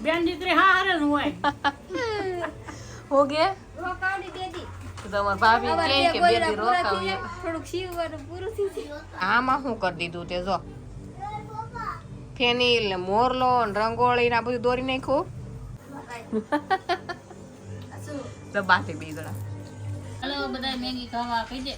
બેન દીકરી હા હારે ન હોય હો કે રોકાવડી દેતી તમાર ભાભી કે બે દી રોકાવીએ થોડુંક સીવવાનું પૂરું થઈ જાય. આમાં શું કરી દીધું તે જો ફેનીલ ને મોરલો ને રંગોળી ને આ બધું દોરી નાખ્યું તો બાથી બીજડા હાલો બધા મેગી ખાવા કહી દે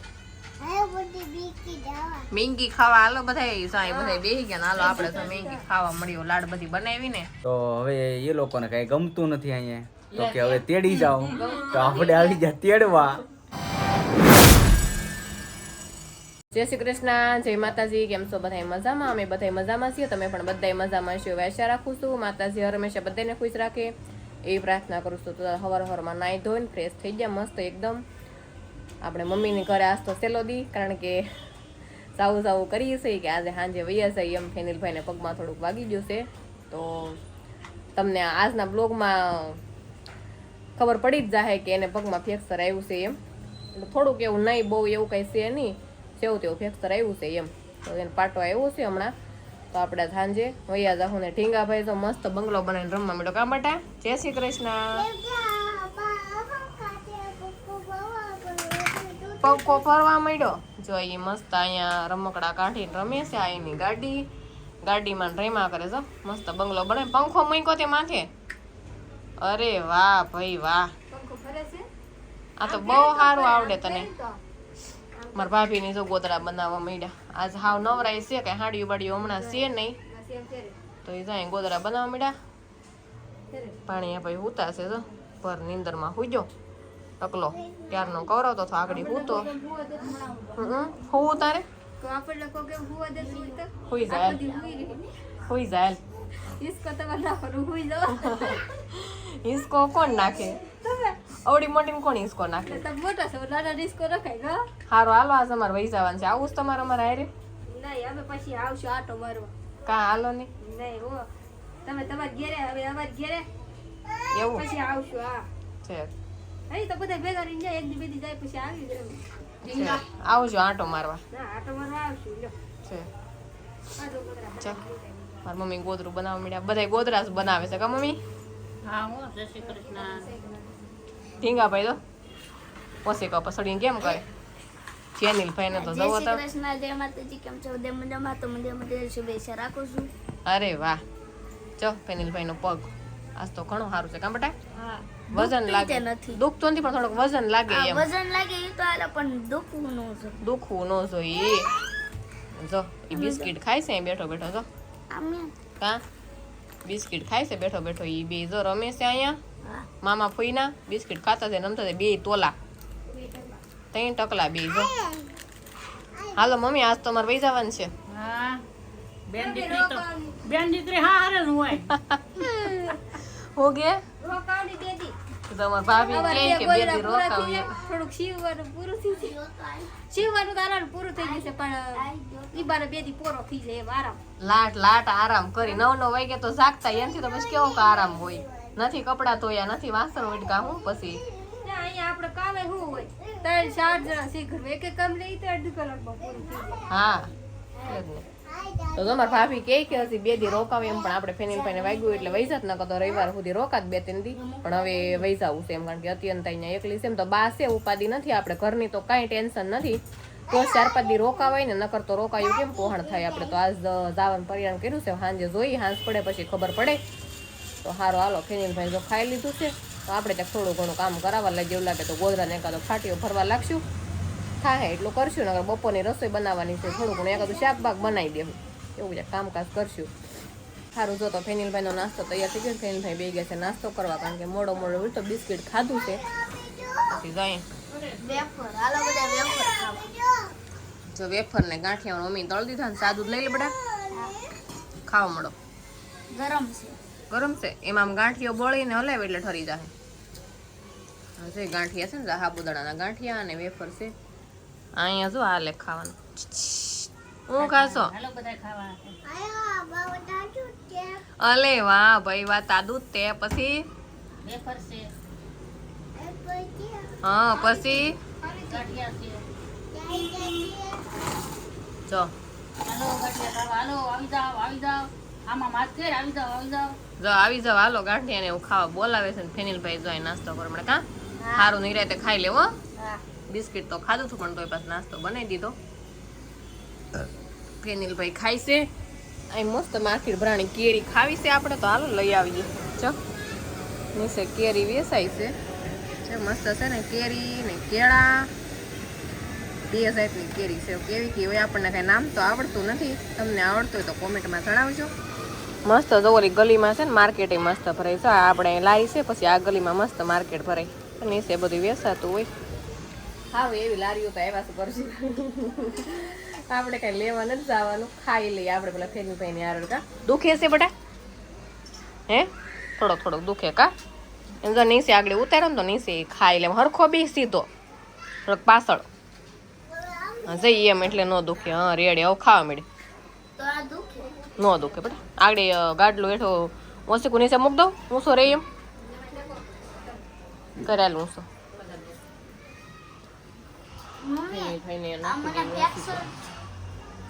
મેંગી ખાવા હાલો બધા સાંઈ બધા બેસી ગયા ને હાલો આપણે તો મેંગી ખાવા મળ્યો લાડ બધી બનાવી ને તો હવે એ લોકોને કઈ ગમતું નથી અહીંયા તો કે હવે તેડી જાઓ તો આપણે આવી ગયા તેડવા. જય શ્રી કૃષ્ણ, જય માતાજી. કેમ છો બધા મજામાં? અમે બધા મજામાં છીએ, તમે પણ બધા મજામાં છો એવી આશા રાખું છું. માતાજી હંમેશા બધાને ખુશ રાખે એવી પ્રાર્થના કરું છું. તો હવાર હવારમાં નાહી ધોઈને ફ્રેશ થઈ ગયા મસ્ત એકદમ. આપણે મમ્મીની ઘરે આજ તો સેલો દી, કારણ કે સાવું સાવું કરીએ છીએ કે આજે સાંજે વૈયા જાય એમ. ફેનિલભાઈને પગમાં થોડુંક વાગી ગયું છે, તો તમને આજના બ્લોગમાં ખબર પડી જ જાય કે એને પગમાં ફ્રેક્ચર આવ્યું છે એમ. એટલે થોડુંક એવું નહીં, બહુ એવું કંઈ છે નહીં, જેવું તેવું ફ્રેક્ચર આવ્યું છે એમ. તો એને પાટો આવ્યો છે હમણાં. તો આપણે સાંજે વૈયા જાહું ને ઢીંગાભાઈ તો મસ્ત બંગલો બનાવીને રમવા માંડ્યો. કા બટા? જય શ્રી કૃષ્ણ. પગકો ફરવા માંડ્યો. જો એ મસ્ત અહીંયા રમકડા કાઢીને રમે છે. આ એની ગાડીમાં રેમા કરે છે. મસ્ત બંગલો બને. પંખો મૂક્યો તે માથે. અરે વાહ ભાઈ વાહ, આ તો બહુ સારું આવડે તને. મારા ભાભીની જો ગોદડા બનાવવા માંડ્યા. આજ હાવ નવરાય છે, કઈ હાડીયું બાડીયું હમણાં છે નહીં, તો એ જાય ગોદડા બનાવવા માંડ્યા. પાણી ભાઈ હુતા છે, જો પર નીંદરમાં હુજો ટકલો ત્યારનો કવરાવતો હતો, આગળ હુતો. હું તારે હુઈ જાય, હુઈ જાય. હિસકો કોણ નાખે? અવડી મોટી કોણ હિસકો નાખે? હારો હાલો, આજ અમારે વહી જવાનું છે. આવું જ તમારે અમારે હારે? પછી આવશું આટો મારવા. કા હાલો નહીં તમે તમારા ઘેરે, હવે અમારા ઘેરે એવું પછી આવશું. હા છે, અહીં તો બધા ભેગા રહીને જાય, એક દી બે દી જાય પછી આવી છે. આવજો આંટો મારવા. ના આટો મારવા આવશું. લ્યો છે આ જો ગોદરા. ચાલ, મારી મમ્મી ગોદરું બનાવવા માંડ્યા. બધા ગોદરા જ બનાવે છે કા મમ્મી? હા હો જય શ્રી કૃષ્ણ. ઢીંગાભાઈ તો પછી પસડીને કેમ કરે? જેનીલભાઈ ને તો જવો તો. જય માતાજી. કેમ છો? બધા મજામાં? તો મજામાં શુભેચ્છા રાખું છું. અરે વાહ, જો ફેનિલભાઈ નો પગ આજ તો ઘણો સારું છે કા બેટા? હા, વજન લાગે નથી. દુખતો નથી, પણ થોડુંક વજન લાગે એમ. વજન લાગે એ તો આલે, પણ દુખવું ન જોઈએ. દુખવું ન જોઈએ. જો એ બિસ્કિટ ખાય છે બેઠો બેઠો. જો કા બિસ્કિટ ખાય છે બેઠો બેઠો. એ બે જો રમે છે અહીંયા. મામા ફૂઈના બિસ્કિટ ખાતા છે, રમતા છે. બે તોલા 3 ટકલા બે. જો હાલો મમ્મી, આજ તો અમારે વહી જવાનું છે. હા બેન દીકરી હા હારે ન હોય હો કે રોકાવડી દેતી તમાર ભાભી કે બે દી રોકાવીએ. થોડુંક સીવવાનું પૂરું થઈ જાય. સીવવાનું તો આરામ પૂરું થઈ ગયું છે, પણ ઈ બાર બે દી પૂરો થઈ જાય એમ આરામ. લાટ આરામ કરી 9 વાગે તો જાગતા. એનથી તો પછી કેવો આરામ હોય? નથી કપડા ધોયા, નથી વાસણ ઉટકા, હું પછી અહીંયા આપણે કામે શું હોય? 3-4 જણા શીખર એક એક કામ લઈ તો અડધી કલાકમાં પૂરું થઈ જાય. હા એટલે જ ને. તો તમારા ભાભી કે હજી 2 દી રોકાવે એમ, પણ આપણે ફેનિલભાઈને વાગ્યું એટલે વહી જાત. ન તો રવિવાર સુધી રોકાત 2-3 દી, પણ હવે વહી જવું છે એમ, કારણ કે અત્યંત અહીંયા એકલી છે એમ. તો બા છે, ઉપાધિ નથી આપણે ઘરની, તો કાંઈ ટેન્શન નથી. તો 4-5 દી રોકાવાય ને, નકર તો રોકાયું કેમ પોહણ થાય. આપણે તો આજ જવાનું પરિણામ કર્યું છે, સાંજે જોઈ, સાંજ પડે પછી ખબર પડે. તો સારો હાલો, ફેનિલભાઈ જો ખાઈ લીધું છે, તો આપણે ત્યાં થોડું ઘણું કામ કરાવવા લાગે. એવું લાગે તો ગોદરાને એકાદો ફાટીઓ ભરવા લાગશું, થાય એટલું કરશું. નકર બપોરની રસોઈ બનાવવાની છે, થોડું ઘણું એકાદું શાક બાક બનાવી દેવું, એવું છે કામકાજ કરશું. સારું, જો તો ફેનિલભાઈનો નાસ્તો તૈયાર થઈ ગયો. ફેનિલભાઈ બે ગયા છે નાસ્તો કરવા, કારણ કે મોડો હોય તો બિસ્કિટ ખાધું છે. પછી જાય જો વેફર ને ગાંઠિયા મમ્મી તળી દીધા ને સાદું લઈ લે બેટા, ખાવા મળો. ગરમ છે એમાં આમ ગાંઠિયો બળીને હલાવે એટલે ઠરી જાય. જે ગાંઠિયા છે ને, સાબુદાણાના ગાંઠિયા અને વેફર છે. અહીંયા જો આ લે ખાવાનું. હું ખાશો? હાલો બધા ખાવા. અલે વાહ ભાઈ વાહ, તાદુ તે પછી વેફર છે, હા પછી ગાંઠિયા છે. જો હાલો ગાંઠિયા ખાવા. હાલો આવી જાવ આમાં માથ ફેર આવી જાવ. જો આવી જાવ હાલો ગાંઠિયા ને એવું ખાવા બોલાવે છે ને ફેનિલભાઈ જો નાસ્તો કરો હમણાં કાં સારું નહીં રહે ખાઈ લેવો બિસ્કિટ તો ખાધું હતું પણ તોય પાછો નાસ્તો બનાવી દીધો ફેનિલભાઈ ખાય છે અહીં મસ્ત માર્કેટ ભરાણી કેરી ખાવી છે આપણે તો હાલો લઈ આવીએ ચો નીચે કેરી વેચાય છે મસ્ત છે ને કેરી ને કેળા 2 જાતની કેરી છે કેવી કેવી હોય આપણને કઈ નામ તો આવડતું નથી તમને આવડતું હોય તો કોમેન્ટમાં જણાવજો મસ્ત જો ઓલી ગલીમાં છે ને માર્કેટ મસ્ત ભરાય છે આપણે લારી છે પછી આ ગલીમાં મસ્ત માર્કેટ ભરાય અને નીચે બધું વેચાતું હોય હા એવી લારીઓ તો આવ્યા છે કરશું આપણે કઈ લેવા નથી જવાનું ખાઈ લઈએ આપણે પેલા ફેનિલભાઈ ની આરોડ કા દુખે છે બેટા હે થોડોક દુખે કા એમ જો નીચે આગળ ઉતારો ને તો નીચે ખાઈ લે હરખો બી સીધો થોડોક પાછળ જઈએ એમ એટલે ન દુખે હા રેડી આવું ખાવા મળે ન દુખે બેટા આગળ ગાડલું હેઠો ઓછીકું નીચે મૂક દઉં ઊંસો રે એમ કરેલું ઊંસો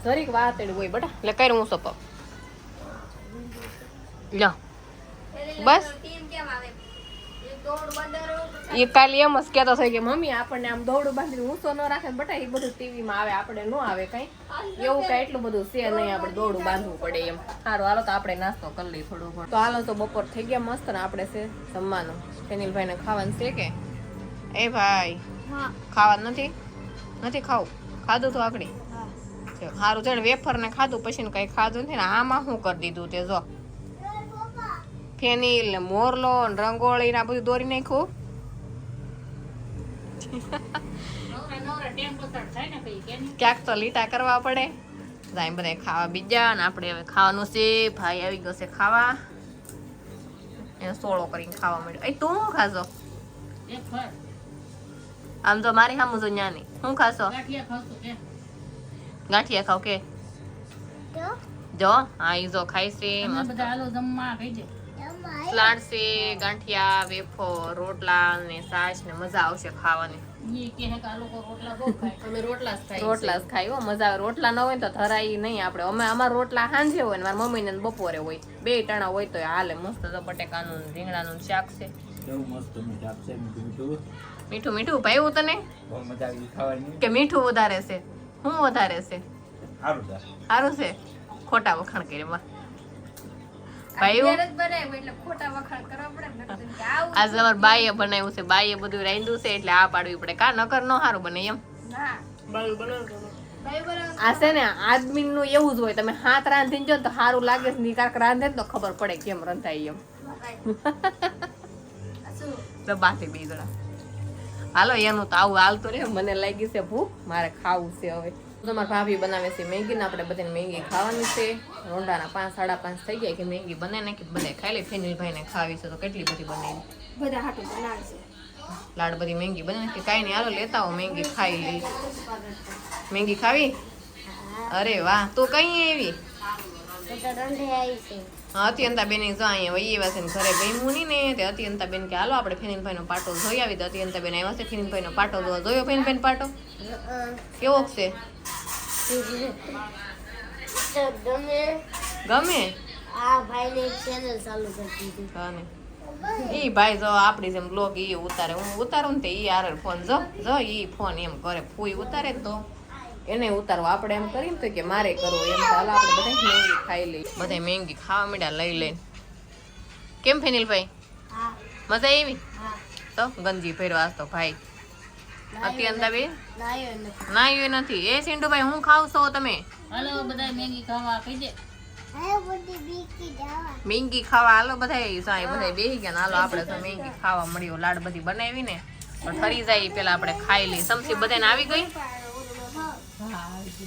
જરીક વાત હોય બેટા એટલે કઈ ઊંસો પગ લ્યો બસ એ કાલે એમ જ કહેતો થાય કે મમ્મી આપણને આમ દોડું બાંધીને ઊંચો ન રાખે બટા એ બધું ટીવીમાં આવે આપણે ન આવે કઈ એવું કઈ એટલું બધું છે નહીં આપણે દોડું બાંધવું પડે એમ સારું હાલો તો આપણે નાસ્તો કરી લઈએ થોડું ઘણું તો હાલો તો બપોર થઈ ગયા મસ્ત ને આપણે છે જમવાનું ફેનિલભાઈ ને ખાવાનું છે કે એ ભાઈ ખાવાનું નથી ખાવું ખાધું તો આકડી સારું છે વેફર ને ખાધું પછી ને કઈ ખાધું નથી ને આમાં શું કરી દીધું તે જો ફેનિલ ને મોરલો ને રંગોળી ને બધું દોરી નાખ્યું ક્યાંક તો લીટા કરવા પડે જાય બધા ખાવા બીજા ને આપણે હવે ખાવાનું છે ભાઈ આવી ગયો છે ખાવા એને સોળો કરીને ખાવા મળ્યો એ તું શું ખાશો આમ તો મારી સામું જો ન્યાની શું ખાશો ગાંઠિયા ખાવ કે જો હા ઈ જો ખાઈ છે સલાડ છે ગાંઠિયા વેફર રોટલા ને છાશ ને મજા આવશે ખાવાની રોટલા જ ખાય મજા આવે રોટલા ન હોય તો ધરાય નહીં આપણે અમારા રોટલા સાંજે હોય ને મારા મમ્મી ને બપોરે હોય 2 ટાણા હોય તો હાલે મસ્ત તો બટેકાનું રીંગણાનું શાક છે મીઠું ભાઈ તને કે મીઠું વધારે છે શું વધારે છે સારું છે ખોટા વખાણ કરી આજે અમાર બાઈએ બનાવ્યું છે બાઈએ બધું રાંધ્યું છે એટલે આ પાડવી પડે કા નકર નો સારું બને એમ આ છે ને આદમી નું એવું જ હોય તમે હાથ રાંધીને જો તો સારું લાગે છે કાંક રાંધે તો ખબર પડે કેમ રંધાય એમ બાથી બે જણા હાલો એનું તો આવું હાલતું રે મને લાગી છે ભૂખ મારે ખાવું છે હવે તમારા ભાભી બનાવે છે મેગી ને આપણે બધાને મેગી ખાવાની છે રોંડાના 5 સાડા 5 થઈ ગયા કે મેગી બને ને કે બધા ખાઈ લે ફેનિલભાઈ ને ખાવી છે તો કેટલી બધી બનાવી બધા હાટું બનાવે છે લાડ બધી મેગી બને કે કાઈ નહીં હાલો લેતા આવો મેગી ખાઈ લઈ મેગી ખાવી અરે વાહ તું કઈ આવી અત્યંતા બેન જો અહીંયા વહી આવ્યા છે ને ઘરે ગમ્યું નહીં ને તે અત્યંતા બેન કે હાલો આપણે ફેનિલભાઈ નો પાટો જોઈ આવી તો અત્યંતા બેન આવ્યા છે ફેનિલભાઈ નો પાટો જોયો ફેનિલભાઈ પાટો કેવો છે ગમે આ ભાઈને ચેનલ ચાલુ કરી દીધી ઈ ભાઈ જો આપડી જેમ બ્લોગ ઈ ઉતારે હું ઉતારું ને તે ઈ આરે ફોન જો ઈ ફોન એમ કરે ફૂઈ ઉતારે તો એને ઉતારવા આપણે એમ કરીને તો કે મારે કરવો એમ તો હાલો આપણે બધા મેંગી ખાઈ લઈ બધા મેંગી ખાવા માંડ્યા લઈ લઈને કેમ ફેનિલભાઈ મજા આવી તો ગંજી ભર્યો આજ તો ભાઈ અત્યંતા બે નાયું નથી એ સિંડુભાઈ હું ખાવ છો તમે હાલો બધા મેગી ખાવા કહી દે મેંગી ખાવા હાલો બધા સાંઈ બધા બેસી ગયા હાલો આપણે તો મેંગી ખાવા મળ્યું લાડ બધી બનાવી ને પણ ઠરી જાય પેલા આપણે ખાઈ લઈએ સમસી બધાને આવી ગઈ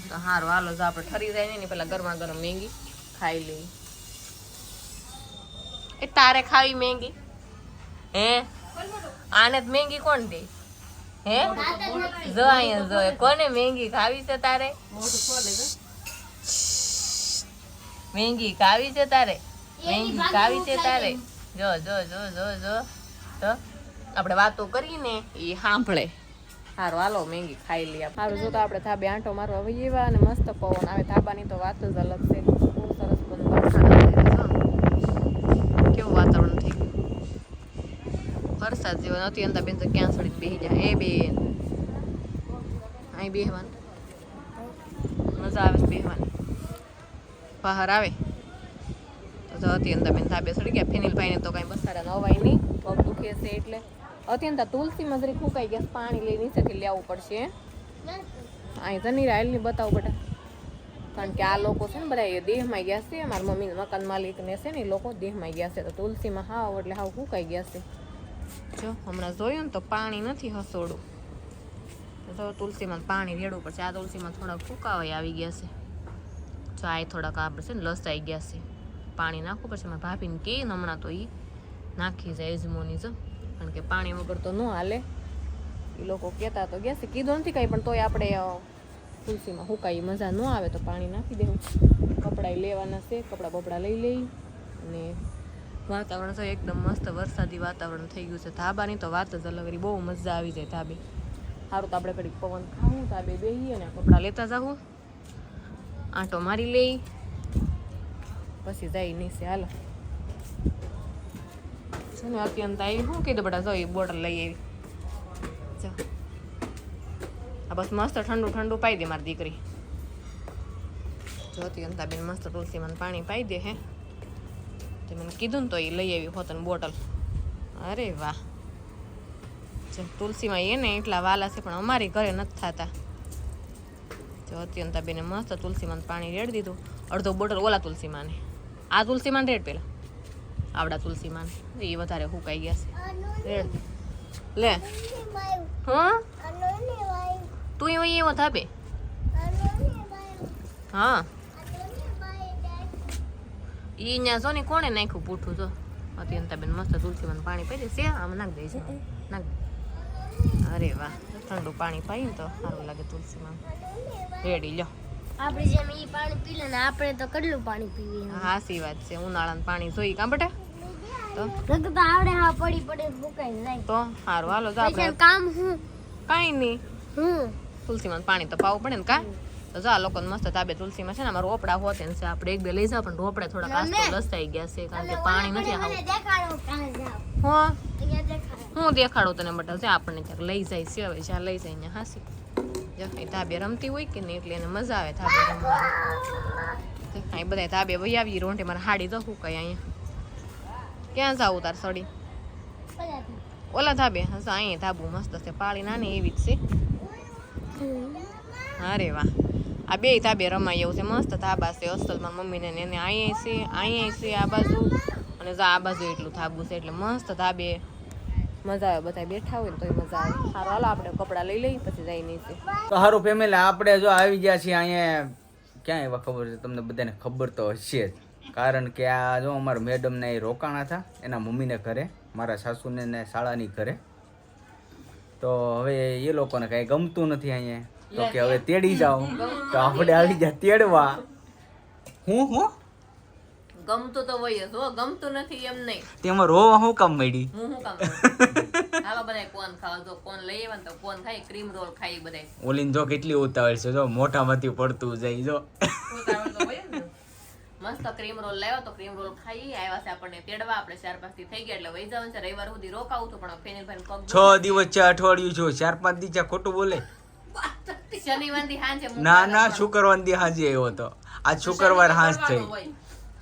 તો હારું હાલો જો આપણે ઠરી જાય ને પેલા ગરમા ગરમ મેંગી ખાઈ લઈએ એ તારે ખાવી મેંગી હે આને જ મેંગી કોણ દે હે જો અહીંયા જો કોને મેંગી ખાવી છે તારે મેંગી ખાવી છે તારે મેંગી ખાવી છે તારે જો જો જો જો જો તો આપણે વાતો કરીને એ સાંભળે સારું હાલો મેંગી ખાઈ લઈએ સારું જો તો આપણે ધાબે આંટો મારવા આવી એવા અને મસ્ત પવન આવે ધાબાની તો વાત જ અલગ છે બહુ સરસ બંધ વરસાદ જેવો નથી અંતા બેન તો ક્યાં સડી બેસી જાય એ બેન અહીં બેહવાનું મજા આવે છે બેહવાની બહાર આવે તો અત્યંત બેન ધાબે સડી ગયા ફેનિલભાઈને તો કાંઈ બસારા નવાય નહીં પગ દુખે છે એટલે અત્યંત તુલસીમાં જરી ફૂંકાઈ ગયા પાણી લઈ નીચેથી લેવું પડશે અહીં તની રાયલની બતાવું બેટા કારણ કે આ લોકો છે ને બધા એ દેહમાં ગયા છે મારા મમ્મી મકાન માલિકને છે ને એ લોકો દેહમાં ગયા છે તો તુલસીમાં હાવ એટલે હાવ ફૂંકાઈ ગયા છે જો હમણાં જોયું ને તો પાણી નથી હસોડું તો તુલસીમાં પાણી રેડવું પડશે આ તુલસીમાં થોડાક ફૂંકાવાય આવી ગયા છે જો આ થોડાક આપણે છે ને લસાઈ ગયા છે પાણી નાખવું પડશે મારા ભાભીને કે હમણાં તો એ નાખી જાય અજમોની જો કારણ કે પાણી વગર તો ન હાલે એ લોકો કહેતા તો ગયા છે કીધું નથી કાંઈ પણ તોય આપણે તુલસીમાં હુકાઈ મજા ન આવે તો પાણી નાખી દેવું કપડાં લેવાના છે કપડાં બપડા લઈ લઈ અને વાતાવરણ તો એકદમ મસ્ત વરસાદી વાતાવરણ થઈ ગયું છે ધાબાની તો વાત જ અલગ બહુ મજા આવી જાય ધાબે સારું તો આપણે ઘડીક પવન ખાવું ધાબે બેહીએ ને કપડાં લેતા જાવું આંટો મારી લઈ પછી જાય નીચે હાલો છે ને અત્યંત આવી શું કીધું બેટા જો એ બોટલ લઈ આવી જો આ બસ મસ્ત ઠંડુ ઠંડુ પાઈ દે મારી દીકરી જો અત્યંત બેન મસ્ત તુલસીમાં પાણી પાઈ દે હે તે મને કીધું ને તો એ લઈ આવી હોતન બોટલ અરે વાહ તુલસીમાં એને એટલા વાલા છે પણ અમારી ઘરે નથી થતા જો અત્યંત બેને મસ્ત તુલસીમાં પાણી રેડી દીધું અડધો બોટલ ઓલા તુલસીમાં ને આ તુલસીમાં રેડ પેલા આવડા તુલસીમાં એ વધારે હુકાઈ ગયા છે રેડ લે હા તું એવો ધાબે હા ઈ અહીંયા જો ને કોણે નાખ્યું પૂઠું જો અત્યંત બેન મસ્ત તુલસીમાં પાણી પાઈ દે છે આમ નાખ દે છે નાખ અરે વાહ ઠંડુ પાણી પાઈ ને તો સારું લાગે તુલસીમાં રેડી લો આપણે જેમ ઈ પાણી પી લે ને આપણે તો કેટલું પાણી પીવી હા સી વાત છે ઉનાળાનું પાણી જોઈ કાં બેટા તો તો આવડે હા પડી પડી ફૂકાઈ જાય તો સારું હાલો તો આપણે કામ હું કાંઈ નહીં હું તુલસીમાં પાણી તો પાવું પડે ને કા તો જો આ લોકો મસ્ત તાબે તુલસીમાં છે ને અમારા રોપડા હોતે ને છે આપણે એક બે લઈ જાવ પણ રોપડા થોડા કાસ્તો લસાઈ ગયા છે કારણ કે પાણી નથી આવું દેખાડો કાં જાવ હો અહીંયા દેખાડો હું દેખાડું તને બટા છે આપણને ક્યાંક લઈ જાય છે હવે જ્યાં લઈ જાય અહીંયા હાસી જો એ તાબે રમતી હોય કે નહીં એટલે એને મજા આવે તાબે રમવાની અહીં બધા તાબે વહી આવી રોંઢે મારે હાડી તો શું કઈ અહીંયા ક્યાં જાવું તાર સડી ઓલા ધાબે હશે અહીંયા ધાબુ મસ્ત છે પાળી નાની એવી જ છે અરે વાહ આ બે ધાબે રમાય એવું છે મસ્ત ધાબા છે અસલમાં મમ્મીને એને અહીંયા છે આ બાજુ અને આ બાજુ એટલું ધાબુ છે એટલે મસ્ત ધાબે મજા આવે બધા બેઠા હોય ને તો મજા આવે સારું હાલો આપણે કપડાં લઈ લઈ પછી જઈ નીચે તો સારું ફેમિલી આપણે જો આવી ગયા છીએ અહીંયા ક્યાં એવા ખબર છે તમને બધાને ખબર તો હશે જ કારણ કે આ જો અમારા મેડમને એ રોકાણા હતા એના મમ્મીને ઘરે મારા સાસુને ને શાળાની ઘરે તો હવે એ લોકોને કાંઈ ગમતું નથી અહીંયા તો કે હવે તેડી જાઓ તો આપણે આવી ગયા તેડવા હું ગમતું તો હોય જ હો ગમતું નથી એમ નહીં તેમાં રોવા હું કામ મળી હું કામ હાલો બધા કોન ખાવા જો કોન લઈ આવે ને તો કોન ખાઈ ક્રીમ રોલ ખાઈ બધા ઓલીન જો કેટલી ઉતાવળ છે જો મોઢામાંથી પડતું જાય જો ઉતાવળ તો હોય ને મસ્ત ક્રીમ રોલ લાવ્યો તો ક્રીમ રોલ ખાઈ આવ્યા છે આપણને તેડવા આપણે 4-5 થી થઈ ગયા એટલે વહી જવાનું છે રવિવાર સુધી રોકાવું તો પણ ફેનિલભાઈ પગ 6 દિવસ છે અઠવાડિયું છો 4-5 દી છે ખોટું બોલે શનિવાર થી સાંજે ના શુક્રવાર દી સાંજે આવ્યો હતો આજ શુક્રવાર સાંજ થઈ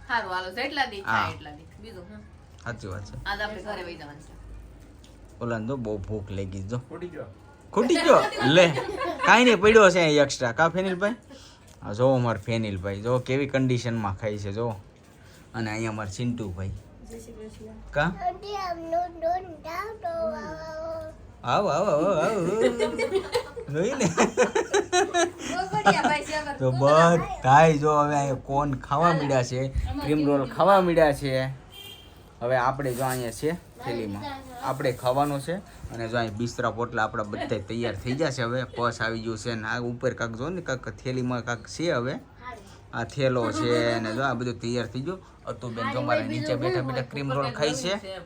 સારું હાલો જેટલા દી થાય એટલા દી બીજું હું સાચી વાત છે આજ આપણે ઘરે વહી જવાનું છે ઓલા તો બહુ ભૂખ લાગી જો ખૂટી ગયો લે કાઈ નહીં પડ્યો છે એક્સ્ટ્રા કા ફેનિલભાઈ આ જો અમાર ફેનિલભાઈ જો કેવી કન્ડિશનમાં ખાઈ છે જો અને અહીંયા અમાર ચિંટુભાઈ કા આવ જોઈ ને તો બધાય જો હવે અહીંયા કોન ખાવા મળ્યા છે ક્રીમ રોલ ખાવા મળ્યા છે હવે આપણે જો અહીંયા છે થેલીમાં આપણે ખાવાનું છે અને જો અહીં બિસ્તરા પોટલા આપણા બધા તૈયાર થઈ ગયા છે હવે પસ આવી ગયું છે ને આ ઉપર કાંક જો ને કાંક થેલીમાં કાંક છે હવે આ થેલો છે ને જો આ બધું તૈયાર થઈ ગયું અતુબેન જો મારા નીચે બેઠા બેઠા ક્રીમ રોલ ખાઈ છે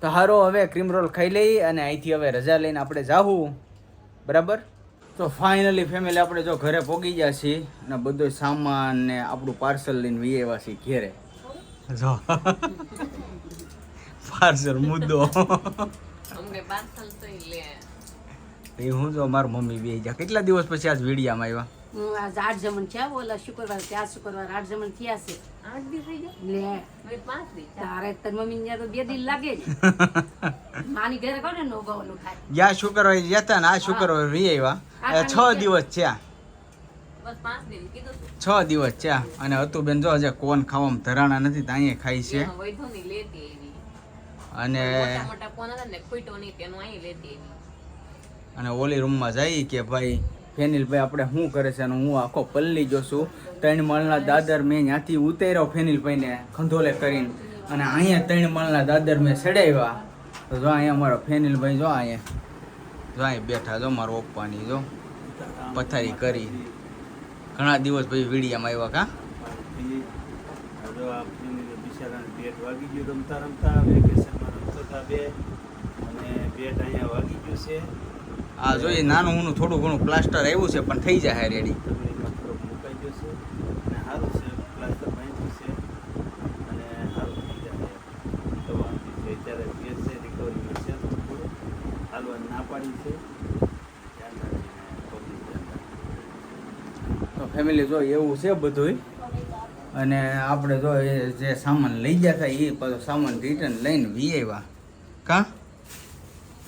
તો હારો હવે ક્રીમ રોલ ખાઈ લઈ અને અહીંથી હવે રજા લઈને આપણે જાવું બરાબર તો ફાઇનલી ફેમિલી આપણે જો ઘરે પહોંચી ગયા છીએ અને બધો સામાન ને આપણું પાર્સલ લઈને વી આવ્યા છીએ ઘેરે જો પાર્સલ મુદ્દો અમને પાર્સલ તો લે એ હું જો મારી મમ્મી બે જા કેટલા દિવસ પછી આજ વિડીયામાં આવ્યા આજ 8 જમણ છે ઓલા શુક્રવાર ત્યાં શુક્રવાર 8 જમણ થયા છે 8 દી થઈ ગયા લે હવે 5 દી તારે તાર મમ્મી ને તો 2 દિન લાગે જ માની ઘરે કોને નો ગવલું થાય ગયા શુક્રવારે જતા ને આ શુક્રવારે વી આવ્યા 6 દિવસ છે બસ 5 દિન કીધું 6 દિવસ છે અને હતું બેન જો હજે કોણ ખાવામાં ધરાણા નથી તો અહીંયા ખાઈ છે વૈધો ની લેતી એવી અને મોટા મોટા કોણ હતા ને ખોઈટો નહીં તેનું અહીં લેતી એવી અને ઓલી રૂમમાં જઈ કે ભાઈ ફેનિલભાઈ આપણે શું કરે છે અને હું આખો પલ્લી જોશું 3 માળના દાદર મેં ત્યાંથી ઉતાર્યો ફેનિલભાઈને ખંધોલે કરીને અને અહીંયા 3 માળના દાદર મેં ચડાવ્યા તો જો અહીંયા અમારો ફેનિલભાઈ જો અહીંયા બેઠા જો મારો ઓપ્પાની જો પથારી કરી ઘણા દિવસ પછી વીડિયામાં આવ્યા કા બિચારાને બેટ વાગી ગયું રમતા રમતા વેકેશનમાં રમતા હતા બે અને બેટ અહીંયા વાગી ગયું છે આ જોઈએ નાનું ઊનું થોડું ઘણું પ્લાસ્ટર આવ્યું છે પણ થઈ જાય રેડી થોડોક મુકાઈ ગયો છે અને સારું છે પ્લાસ્ટર બાંધ્યું છે અને સારું થઈ જાય દવાથી છે અત્યારે બેટ છે રિકવરી છે થોડું હાલવાની ના પાડી છે ધ્યાન રાખીને પબ્લિક ધ્યાન રાખીને તો ફેમિલી જો એવું છે બધુંય અને આપણે જો એ જે સામાન લઈ ગયા હતા એ પાછો સામાન રિટર્ન લઈને વી આવ્યા કા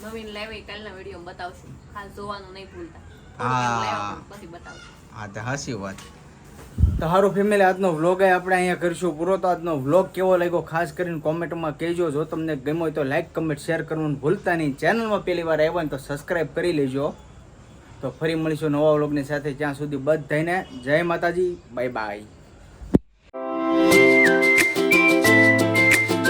નવીન લાવી કાલના વિડીયો બતાવશું ખાસ જોવાનું નહીં ભૂલતા હા. પછી બતાવશું હા તો હાસી વાત તો સારું ફેમિલી આજનો વ્લોગ આપણે અહીંયા કરીશું પૂરો તો આજનો વ્લોગ કેવો લાગ્યો ખાસ કરીને કોમેન્ટમાં કહેજો જો તમને ગમ્યો હોય તો લાઈક કમેન્ટ શેર કરવાનું ભૂલતા નહીં ચેનલમાં પહેલી વાર આવ્યા ને તો સબસ્ક્રાઈબ કરી લેજો તો ફરી મળીશું નવા વ્લોગની સાથે ત્યાં સુધી બધાને જય માતાજી બાય બાય